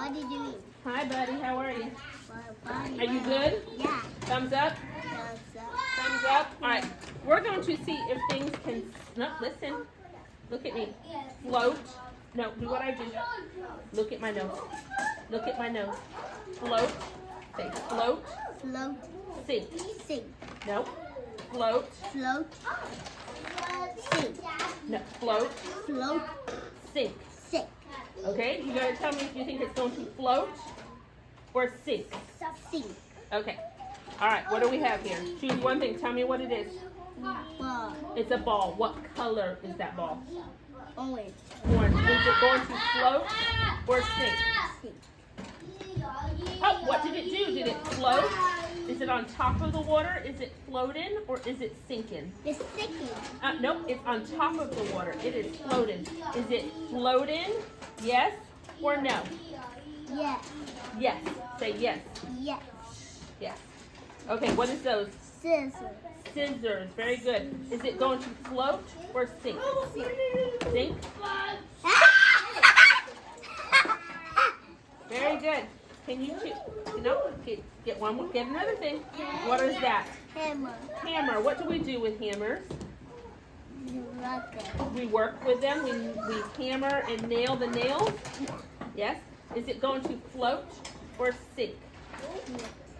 What did you eat? Hi, buddy. How are you? Are Are you good? Yeah. Thumbs up? Thumbs up? All right. We're going to see if things can, no, listen. Look at me. Float. No, do what I do. Look at my nose. Look at my nose. Float. Say float. Float. Sink. Sink. No. Float. Float. Sink. No. Float. Float. Sink. Sink. Okay? You gotta tell me if you think it's going to float or sink. Sink. Okay. All right. What do we have here? Choose one thing. Tell me what it is. Ball. It's a ball. What color is that ball? Orange. Orange. Is it going to float or sink? Sink. Oh, what did it do? Did it float? Is it on top of the water? Is it floating or is it sinking? It's sinking. Nope, it's on top of the water. It is floating. Is it floating? Yes or no? Yes. Yes. Say yes. Yes. Yes. Okay, what is those? Scissors. Scissors. Very good. Is it going to float or sink? Sink? Very good. Can you choose? No, get one more. Get another thing. What is that? Hammer. Hammer. What do we do with hammers? Rocket. We work with them. We hammer and nail the nails. Yes. Is it going to float or sink?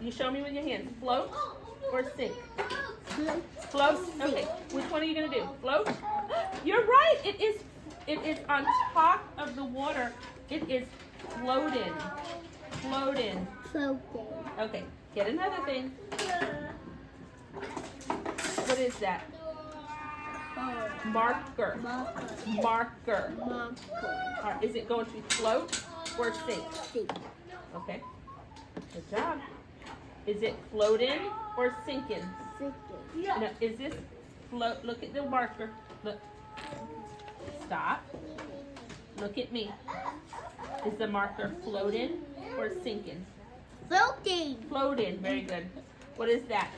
You show me with your hands. Float or sink? Float. Float. Okay. Which one are you going to do? Float? You're right. It is on top of the water. It is floating. Floating. Floating. Okay. Get another thing. What is that? Marker. Marker. Marker. Marker. All right. Is it going to float or sink? Sink. Okay. Good job. Is it floating or sinking? Sinking. No, is this float? Look at the marker. Look. Stop. Look at me. Is the marker floating or sinking? Floating. Floating. Very good. What is that?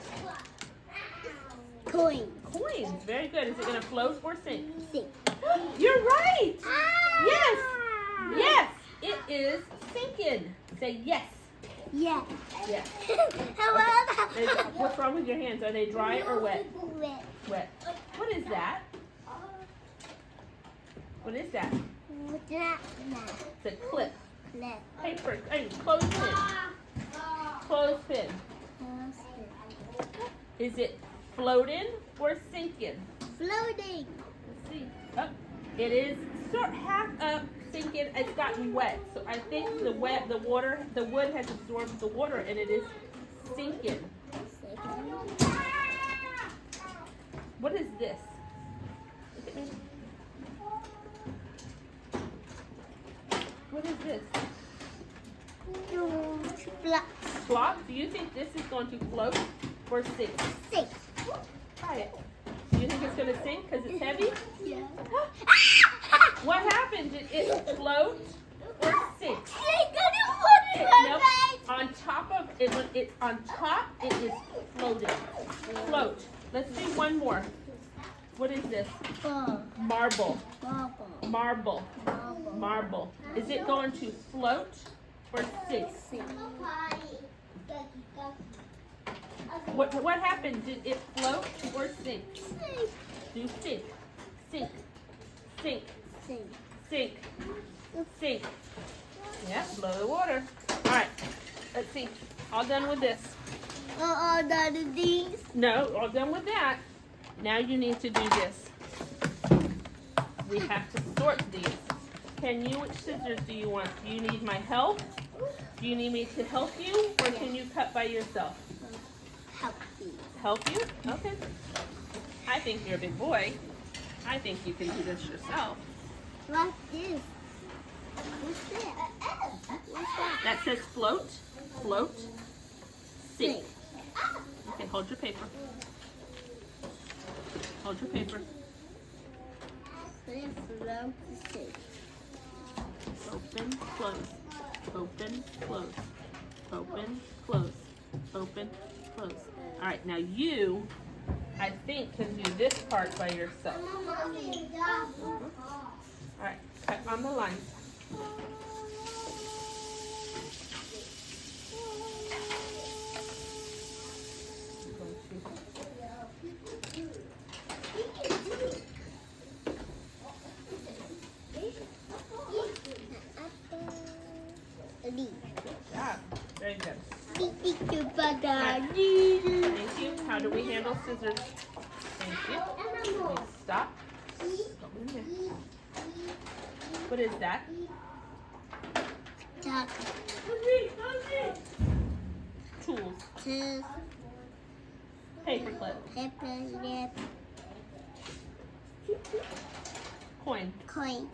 Coin. Coins. Very good. Is it going to float or sink? Sink. You're right. Yes. Ah! Yes. It is sinking. Say yes. Yes. Yes. Hello. What's wrong with your hands? Are they dry or wet? Wet. Wet. What is that? What is that? What's that? It's a clip. Clip. Paper. Hey, clothespin. Clothespin. Is it floating or sinking? Floating. Let's see. Oh, it is sort half up, sinking. It's gotten wet, so I think the wood has absorbed the water, and it is sinking. What is this? Look at me. What is this? Flop. Do you think this is going to float or sink? Sink. Try it. Do you think it's going to sink because it's heavy? Yeah. What happened? Did it float or sink? Nope. On top of it, when it's on top, it is floating. Float. Let's do one more. What is this? Marble. Marble. Marble. Is it going to float or sink? What happened? Did it float or sink? Do sink. Sink. Sink. Sink. Sink. Yeah, blow the water. All right. Let's see. All done with this. All done with these. No, all done with that. Now you need to do this. We have to sort these. Which scissors do you want? Do you need my help? Do you need me to help you, or can you cut by yourself? Help you. Help you? Okay. I think you're a big boy. I think you can do this yourself. What's this? What's that? What's that? That says float, float, sink. Okay, hold your paper. Hold your paper. Float, sink. Open, close. Open, close. Open, close. Open, close. All right, now you, I think, can do this part by yourself. All right, cut on the line. D. Yeah, very good. Thank you, Papa. Thank you. How do we handle scissors? Thank you. Please stop. Go in there. What is that? Chuck. Tools. Two. Paperclip. Paper, lip, Coin. coins.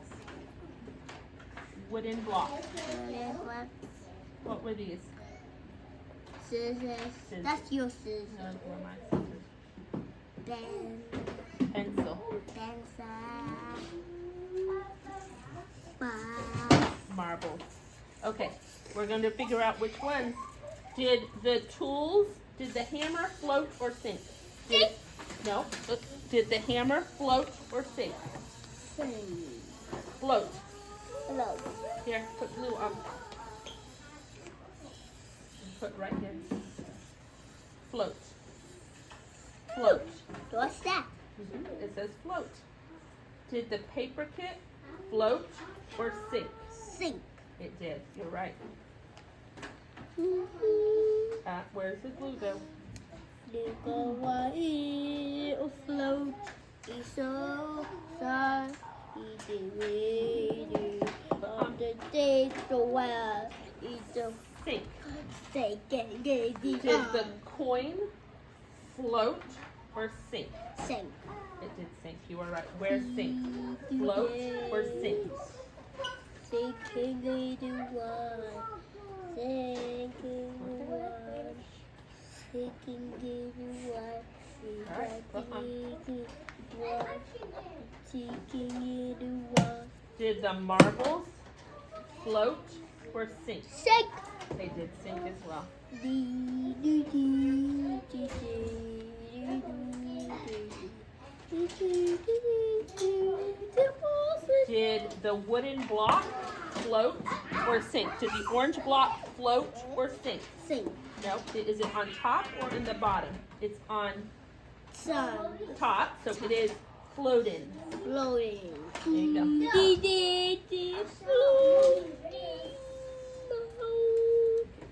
Wooden block. Whatever. What were these? Scissors. That's your scissors. Those were my scissors. Pen. Pencil. Pencil. Box. Marbles. Okay, we're going to figure out which ones. Did the tools, did the hammer float or sink? No. Did the hammer float or sink? Float. Hello. Here, put glue on. Put right here. Float. Float. What's that? It says float. Did the paper kit float or sink? Sink. It did. You're right. Where's the glue go? Look away, float. It's so sad. It's a way on the day so well. It's a Sink. second Did the coin float or sink? sink. It did sink. You were right. Where's sink? Float or sink? Sinking little one. Sinking one. Sinking little one. All right, put on. Sinking little one. Did the marbles float or sink? Sink. They did sink as well. Did the wooden block float or sink? Did the orange block float or sink? Sink. No. Is it on top or in the bottom? It's on Sun. top, so it is floating. Floating. There you go.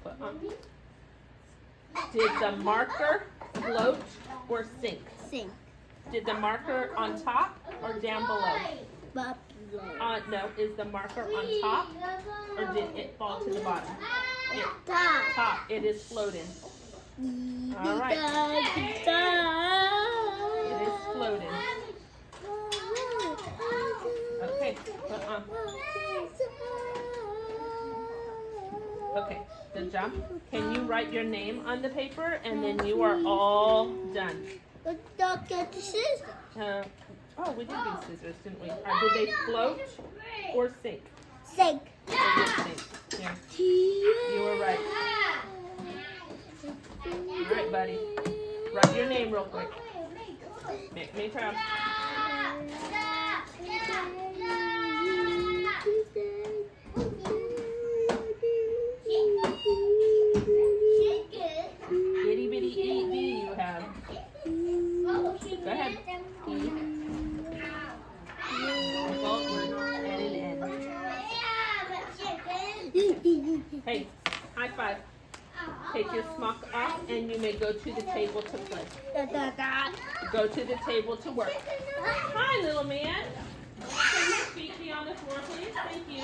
Put on. Did the marker float or sink? Sink. Did the marker on top or down below? Buffalo. No, is the marker on top or did it fall to the bottom? Top. It is floating. All right. It is floating. Okay. Put on. Okay. Good job. Can you write your name on the paper and then you are all done? Don't get the scissors. We did use scissors, didn't we? Did they float or sink? Sink. They did sink. Yeah. You were right. All right, buddy. Write your name real quick. Make me proud. Itty bitty E you have. Go ahead. E. Hey, high five. Take your smock off and you may go to the table to play. Go to the table to work. Hi, little man. Can your feet be on the floor, please? Thank you.